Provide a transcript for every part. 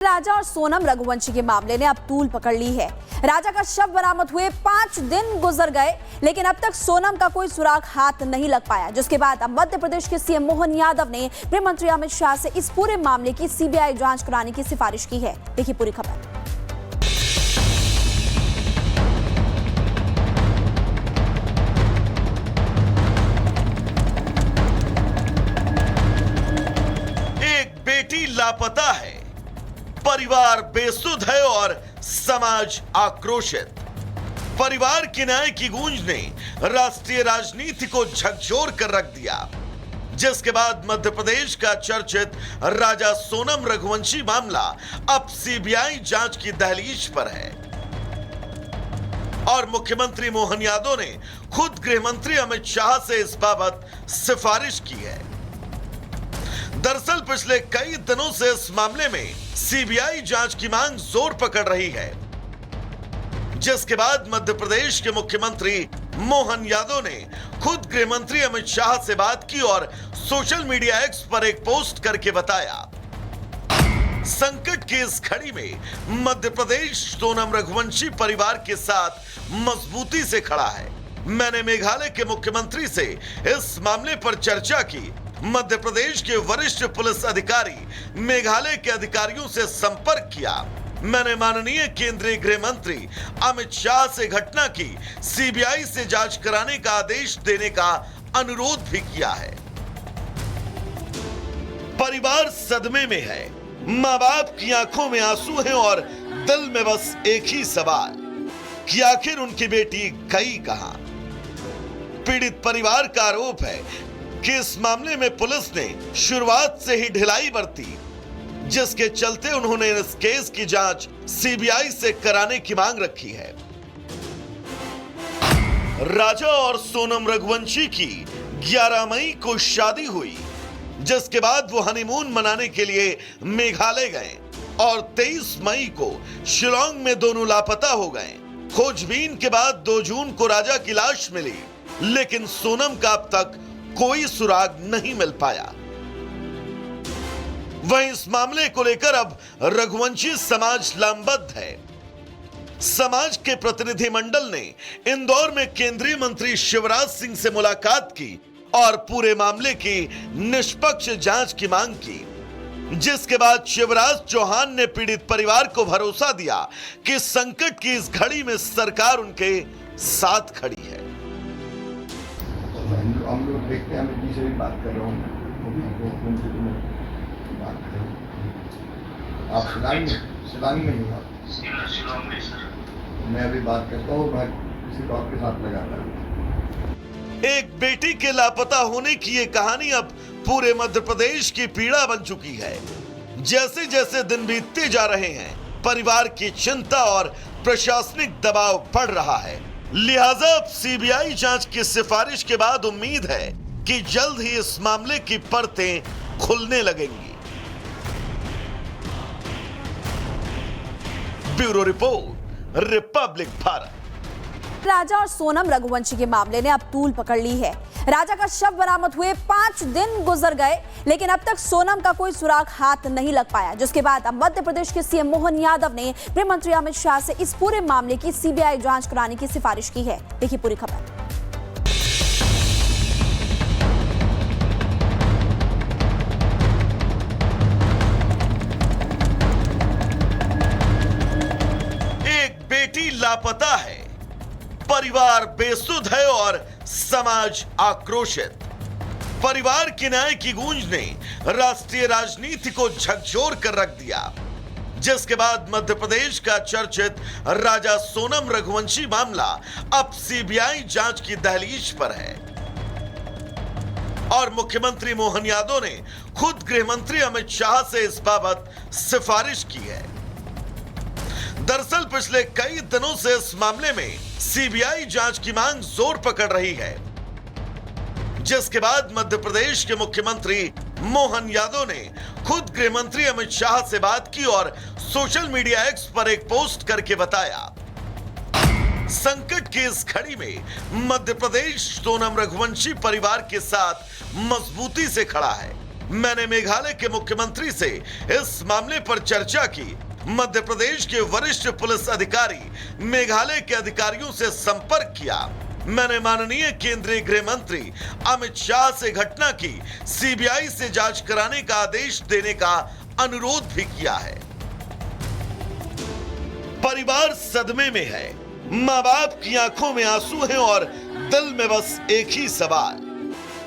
राजा और सोनम रघुवंशी के मामले ने अब तूल पकड़ ली है। राजा का शव बरामद हुए 5 दिन गुजर गए, लेकिन अब तक सोनम का कोई सुराग हाथ नहीं लग पाया, जिसके बाद अब मध्य प्रदेश के सीएम मोहन यादव ने गृह मंत्री अमित शाह से इस पूरे मामले की सीबीआई जांच कराने की सिफारिश की है। देखिए पूरी खबर। बेटी लापता है, परिवार बेसुध है और समाज आक्रोशित। परिवार की न्याय की गूंज ने राष्ट्रीय राजनीति को झकझोर कर रख दिया, जिसके बाद मध्य प्रदेश का चर्चित राजा सोनम रघुवंशी मामला अब सीबीआई जांच की दहलीज पर है और मुख्यमंत्री मोहन यादव ने खुद गृह मंत्री अमित शाह से इस बाबत सिफारिश की है। दरअसल पिछले कई दिनों से इस मामले में सीबीआई जांच की मांग जोर पकड़ रही है, जिसके बाद मध्य प्रदेश के मुख्यमंत्री मोहन यादव ने खुद गृह मंत्री अमित शाह से बात की और सोशल मीडिया एक्स पर एक पोस्ट करके बताया, संकट की इस घड़ी में मध्य प्रदेश सोनम रघुवंशी परिवार के साथ मजबूती से खड़ा है। मैंने मेघालय के मुख्यमंत्री से इस मामले पर चर्चा की। मध्य प्रदेश के वरिष्ठ पुलिस अधिकारी मेघालय के अधिकारियों से संपर्क किया। मैंने माननीय केंद्रीय गृह मंत्री अमित शाह से घटना की सीबीआई से जांच कराने का आदेश देने का अनुरोध भी किया है। परिवार सदमे में है, मां बाप की आंखों में आंसू हैं और दिल में बस एक ही सवाल कि आखिर उनकी बेटी गई कहां। पीड़ित परिवार का आरोप है कि इस मामले में पुलिस ने शुरुआत से ही ढिलाई बरती, जिसके चलते उन्होंने इस केस की जांच सीबीआई से कराने की मांग रखी है। राजा और सोनम रघुवंशी की 11 मई को शादी हुई, जिसके बाद वो हनीमून मनाने के लिए मेघालय गए और 23 मई को शिलोंग में दोनों लापता हो गए। खोजबीन के बाद 2 जून को राजा की लाश मिली, लेकिन सोनम का अब तक कोई सुराग नहीं मिल पाया। वहीं इस मामले को लेकर अब रघुवंशी समाज लामबद्ध है। समाज के प्रतिनिधिमंडल ने इंदौर में केंद्रीय मंत्री शिवराज सिंह से मुलाकात की और पूरे मामले की निष्पक्ष जांच की मांग की, जिसके बाद शिवराज चौहान ने पीड़ित परिवार को भरोसा दिया कि संकट की इस घड़ी में सरकार उनके साथ खड़ी है। हम लोग देखते हैं, अमित जी से भी बात कर रहा हूँ, उनसे भी मैं बात कर रहा हूँ। आप शिलांग में ही हो? मैं अभी बात करता हूँ, मैं किसी डॉक्टर के साथ लगाता हूँ। एक बेटी के लापता होने की ये कहानी अब पूरे मध्य प्रदेश की पीड़ा बन चुकी है। जैसे जैसे दिन बीतते जा रहे हैं, परिवार की चिंता और प्रशासनिक दबाव बढ़ रहा है। लिहाजा अब सीबीआई जांच की सिफारिश के बाद उम्मीद है कि जल्द ही इस मामले की परतें खुलने लगेंगी। Bureau report, Republic Bharat. राजा और सोनम रघुवंशी के मामले ने अब तूल पकड़ ली है। राजा का शव बरामद हुए 5 दिन गुजर गए, लेकिन अब तक सोनम का कोई सुराग हाथ नहीं लग पाया, जिसके बाद अब मध्य प्रदेश के सीएम मोहन यादव ने गृह मंत्री अमित शाह से इस पूरे मामले की सीबीआई जांच कराने की सिफारिश की है। देखिए पूरी खबर। एक बेटी लापता है, परिवार बेसुध है और समाज आक्रोशित। परिवार की न्याय की गूंज ने राष्ट्रीय राजनीति को झकझोर कर रख दिया, जिसके बाद मध्य प्रदेश का चर्चित राजा सोनम रघुवंशी मामला अब सीबीआई जांच की दहलीज पर है और मुख्यमंत्री मोहन यादव ने खुद गृह मंत्री अमित शाह से इस बाबत सिफारिश की है। दरअसल पिछले कई दिनों से इस मामले में सीबीआई जांच की मांग जोर पकड़ रही है, जिसके बाद मध्य प्रदेश के मुख्यमंत्री मोहन यादव ने खुद गृह मंत्री अमित शाह से बात की और सोशल मीडिया एक्स पर एक पोस्ट करके बताया, संकट की इस घड़ी में मध्य प्रदेश सोनम रघुवंशी परिवार के साथ मजबूती से खड़ा है। मैंने मेघालय के मुख्यमंत्री से इस मामले पर चर्चा की। मध्य प्रदेश के वरिष्ठ पुलिस अधिकारी मेघालय के अधिकारियों से संपर्क किया। मैंने माननीय केंद्रीय गृह मंत्री अमित शाह से घटना की सीबीआई से जांच कराने का आदेश देने का अनुरोध भी किया है। परिवार सदमे में है, मां बाप की आंखों में आंसू हैं और दिल में बस एक ही सवाल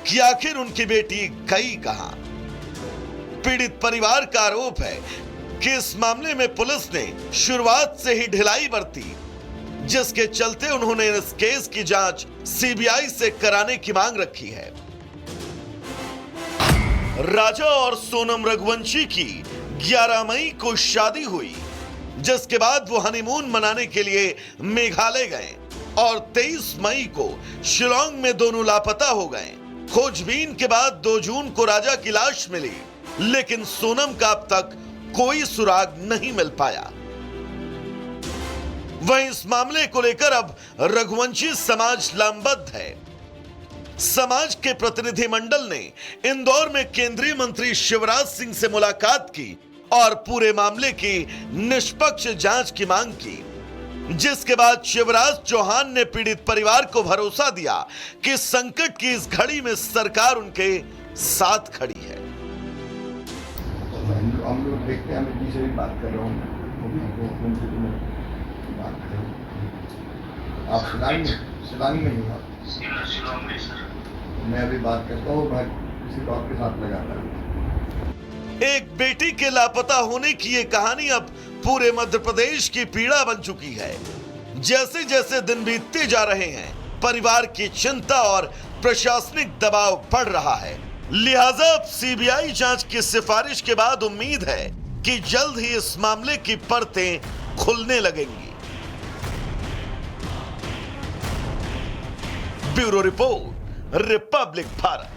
कि आखिर उनकी बेटी गई कहां। पीड़ित परिवार का आरोप है कि इस मामले में पुलिस ने शुरुआत से ही ढिलाई बरती, जिसके चलते उन्होंने इस केस की जांच सीबीआई से कराने की मांग रखी है। राजा और सोनम रघुवंशी की 11 मई को शादी हुई, जिसके बाद वो हनीमून मनाने के लिए मेघालय गए और 23 मई को शिलोंग में दोनों लापता हो गए। खोजबीन के बाद 2 जून को राजा की लाश मिली, लेकिन सोनम का अब तक कोई सुराग नहीं मिल पाया। वहीं इस मामले को लेकर अब रघुवंशी समाज लामबद्ध है। समाज के प्रतिनिधिमंडल ने इंदौर में केंद्रीय मंत्री शिवराज सिंह से मुलाकात की और पूरे मामले की निष्पक्ष जांच की मांग की, जिसके बाद शिवराज चौहान ने पीड़ित परिवार को भरोसा दिया कि संकट की इस घड़ी में सरकार उनके साथ खड़ी है। हम लोग देखते हैं, अमित जी से भी बात कर रहा हूँ, उनसे तो मैं बात कर रहा हूँ। आप शिलांग में ही हो? मैं अभी बात करता हूँ, मैं किसी और के साथ लगाता हूँ। एक बेटी के लापता होने की ये कहानी अब पूरे मध्य प्रदेश की पीड़ा बन चुकी है। जैसे जैसे दिन बीतते जा रहे हैं, परिवार की चिंता और प्रशासनिक दबाव बढ़ रहा है। लिहाजा अब सीबीआई जांच की सिफारिश के बाद उम्मीद है कि जल्द ही इस मामले की परतें खुलने लगेंगी। Bureau report, Republic Bharat.